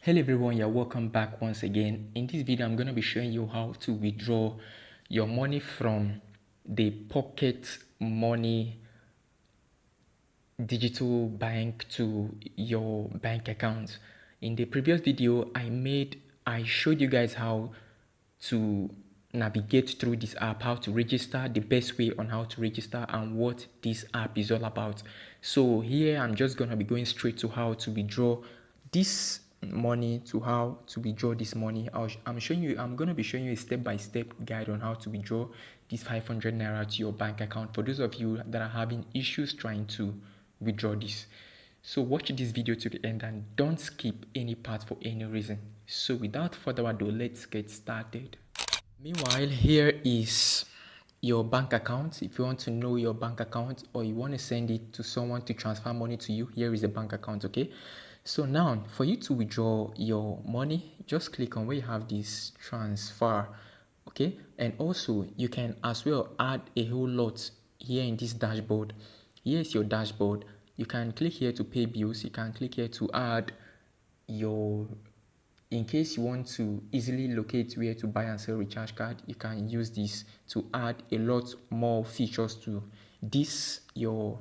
Hello everyone, you're welcome back once again. In this video, I'm going to be showing you how to withdraw your money from the Pocketmoni digital bank to your bank account. In the previous video, I showed you guys how to navigate through this app, how to register, the best way on how to register and what this app is all about. So here I'm just going to be going straight to how to withdraw this money, to how to withdraw this money. I'm going to be showing you a step-by-step guide on how to withdraw this 500 naira to your bank account for those of you that are having issues trying to withdraw this. So watch this video to the end and don't skip any part for any reason. So without further ado, let's get started. Meanwhile, here is your bank account. If you want to know your bank account or you want to send it to someone to transfer money to you, here is the bank account, okay? So now, for you to withdraw your money, just click on where you have this transfer, okay? And also, you can as well add a whole lot here in this dashboard. Here's your dashboard. You can click here to pay bills. You can click here to add your, in case you want to easily locate where to buy and sell recharge card, you can use this to add a lot more features to this, your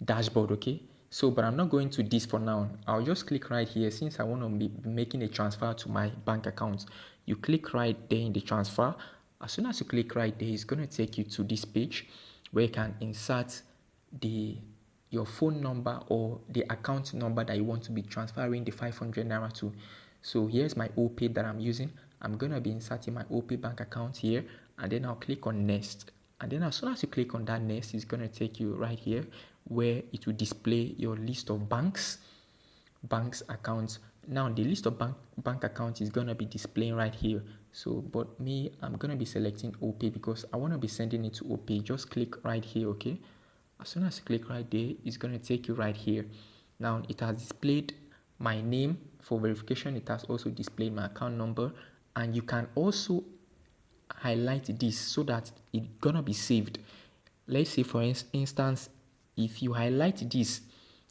dashboard, okay? So, but I'm not going to this for now. I'll just click right here since I want to be making a transfer to my bank account. You click right there in the transfer. As soon as you click right there, it's going to take you to this page where you can insert your phone number or the account number that you want to be transferring the 500 naira to. So here's my OPay that I'm using. I'm going to be inserting my OPay bank account here, and then I'll click on next. And then as soon as you click on that next, it's going to take you right here where it will display your list of banks accounts. Now the list of bank accounts is going to be displaying right here. So but me, I'm going to be selecting OPay because I want to be sending it to OPay. Just click right here, okay? As soon as you click right there, it's going to take you right here. Now it has displayed my name for verification. It has also displayed my account number, and you can also highlight this so that it's gonna be saved. Let's say for instance, if you highlight this,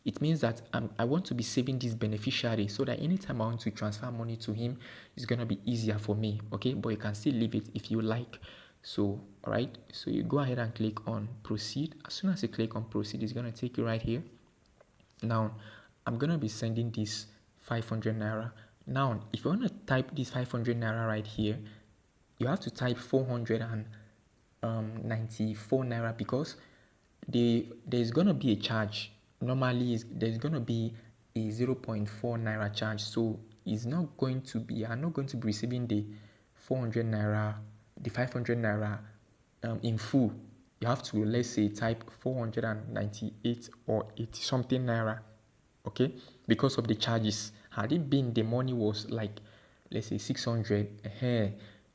it means that I want to be saving this beneficiary so that anytime I want to transfer money to him, it's gonna be easier for me, okay? But you can still leave it if you like. So all right, so you go ahead and click on proceed. As soon as you click on proceed, it's gonna take you right here. Now I'm gonna be sending this 500 naira. Now if you want to type this 500 naira right here, you have to type 494 naira because there's gonna be a charge. Normally there's gonna be a 0.4 naira charge, so it's not going to be, I'm not going to be receiving the 400 naira, the 500 naira in full. You have to, let's say, type 498 or 80 something naira, okay, because of the charges. Had it been the money was like, let's say 600,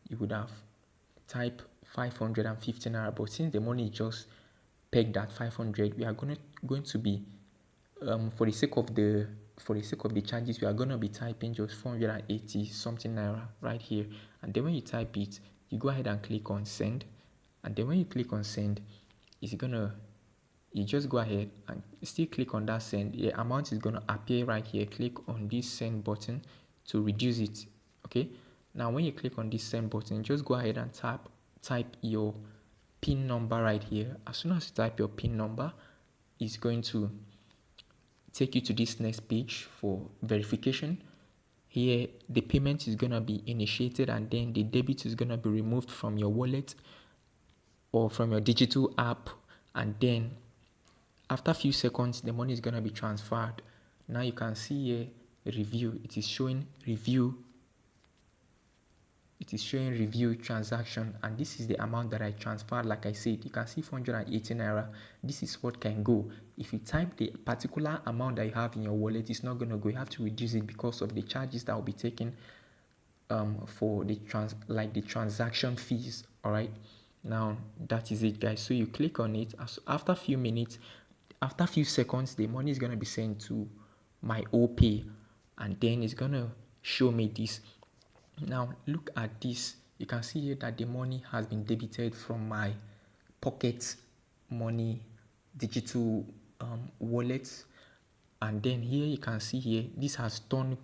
you would have typed 550 naira. But since the money is just pegged at 500, we are going to be for the sake of the charges, we are going to be typing just 480 something naira right here. And then when you type it, you go ahead and click on send. And then when you click on send, you just go ahead and still click on that send. The amount is going to appear right here. Click on this send button to reduce it, okay? Now when you click on this send button, just go ahead and type your PIN number right here. As soon as you type your PIN number, it's going to take you to this next page for verification. Here the payment is going to be initiated, and then the debit is going to be removed from your wallet or from your digital app, and then after a few seconds the money is going to be transferred. Now you can see here review. It is showing review transaction, and this is the amount that I transferred. Like I said, you can see 480 naira. This is what can go. If you type the particular amount that you have in your wallet, it's not going to go. You have to reduce it because of the charges that will be taken for the transaction fees. All right, now that is it, guys. So you click on it. After a few minutes, after a few seconds, the money is going to be sent to my OPay, and then it's going to show me this. Now look at this. You can see here that the money has been debited from my Pocketmoni digital wallet, and then here you can see here this has turned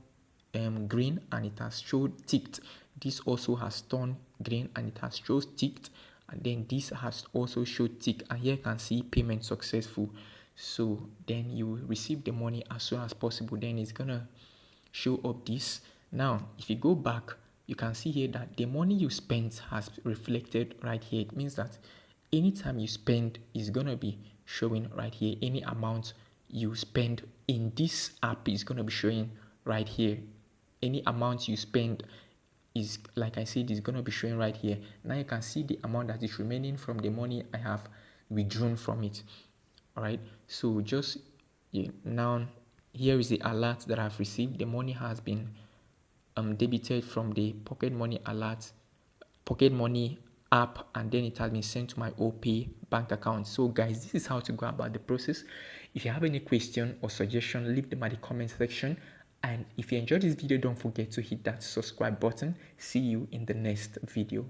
green and it has showed ticked. This also has turned green and it has showed ticked, and then this has also showed tick, and here you can see payment successful. So then you will receive the money as soon as possible. Then it's gonna show up this. Now if you go back, you can see here that the money you spent has reflected right here. It means that anytime you spend is gonna be showing right here. Any amount you spend in this app is gonna be showing right here. Any amount you spend is, like I said, is gonna be showing right here. Now you can see the amount that is remaining from the money I have withdrawn from it. All right, so just now here is the alert that I've received. The money has been debited from the Pocketmoni alert, Pocketmoni app, and then it has been sent to my OPay bank account. So guys, this is how to go about the process. If you have any question or suggestion, leave them at the comment section. And if you enjoyed this video, don't forget to hit that subscribe button. See you in the next video.